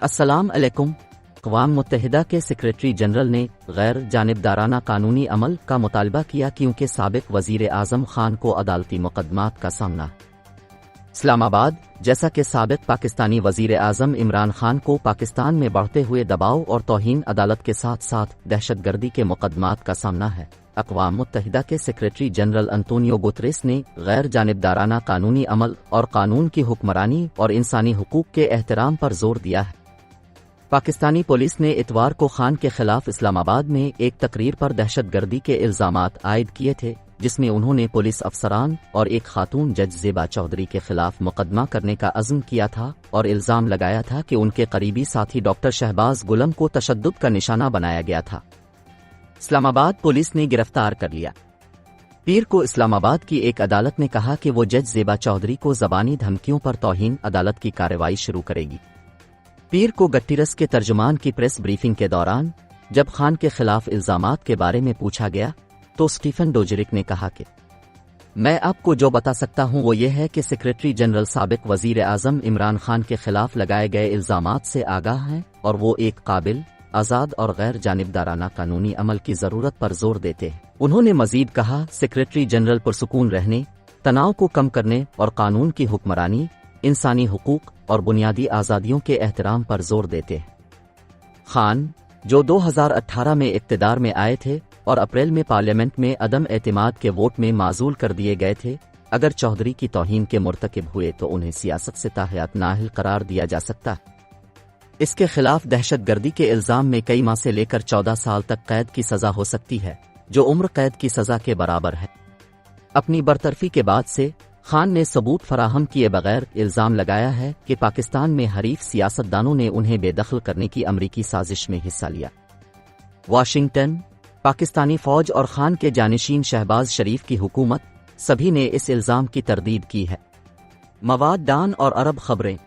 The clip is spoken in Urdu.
السلام علیکم۔ اقوام متحدہ کے سیکریٹری جنرل نے غیر جانبدارانہ قانونی عمل کا مطالبہ کیا کیونکہ سابق وزیر اعظم خان کو عدالتی مقدمات کا سامنا۔ اسلام آباد۔ جیسا کہ سابق پاکستانی وزیر اعظم عمران خان کو پاکستان میں بڑھتے ہوئے دباؤ اور توہین عدالت کے ساتھ ساتھ دہشت گردی کے مقدمات کا سامنا ہے، اقوام متحدہ کے سیکریٹری جنرل انتونیو گوتریس نے غیر جانبدارانہ قانونی عمل اور قانون کی حکمرانی اور انسانی حقوق کے احترام پر زور دیا ہے۔ پاکستانی پولیس نے اتوار کو خان کے خلاف اسلام آباد میں ایک تقریر پر دہشت گردی کے الزامات عائد کیے تھے، جس میں انہوں نے پولیس افسران اور ایک خاتون جج زیبا چودھری کے خلاف مقدمہ کرنے کا عزم کیا تھا اور الزام لگایا تھا کہ ان کے قریبی ساتھی ڈاکٹر شہباز گلم کو تشدد کا نشانہ بنایا گیا تھا۔ اسلام آباد پولیس نے گرفتار کر لیا۔ پیر کو اسلام آباد کی ایک عدالت نے کہا کہ وہ جج زیبا چودھری کو زبانی دھمکیوں پر توہین عدالت کی کارروائی شروع کرے گی۔ پیر کو گٹیرس کے ترجمان کی پریس بریفنگ کے دوران جب خان کے خلاف الزامات کے بارے میں پوچھا گیا تو سٹیفن ڈوجرک نے کہا کہ میں آپ کو جو بتا سکتا ہوں وہ یہ ہے کہ سیکریٹری جنرل سابق وزیر اعظم عمران خان کے خلاف لگائے گئے الزامات سے آگاہ ہیں اور وہ ایک قابل، آزاد اور غیر جانبدارانہ قانونی عمل کی ضرورت پر زور دیتے ہیں۔ انہوں نے مزید کہا، سیکریٹری جنرل پرسکون رہنے، تناؤ کو کم کرنے اور قانون کی حکمرانی، انسانی حقوق اور بنیادی آزادیوں کے احترام پر زور دیتے ہیں۔ خان، جو 2018 میں اقتدار میں آئے تھے اور اپریل میں پارلیمنٹ میں عدم اعتماد کے ووٹ میں معزول کر دیے گئے تھے، اگر چودھری کی توہین کے مرتکب ہوئے تو انہیں سیاست سے تاحیات نااہل قرار دیا جا سکتا ہے۔ اس کے خلاف دہشت گردی کے الزام میں کئی ماہ سے لے کر 14 سال تک قید کی سزا ہو سکتی ہے، جو عمر قید کی سزا کے برابر ہے۔ اپنی برطرفی کے بعد سے خان نے ثبوت فراہم کیے بغیر الزام لگایا ہے کہ پاکستان میں حریف سیاستدانوں نے انہیں بے دخل کرنے کی امریکی سازش میں حصہ لیا۔ واشنگٹن۔ پاکستانی فوج اور خان کے جانشین شہباز شریف کی حکومت، سبھی نے اس الزام کی تردید کی ہے۔ مواد ڈان اور عرب خبریں۔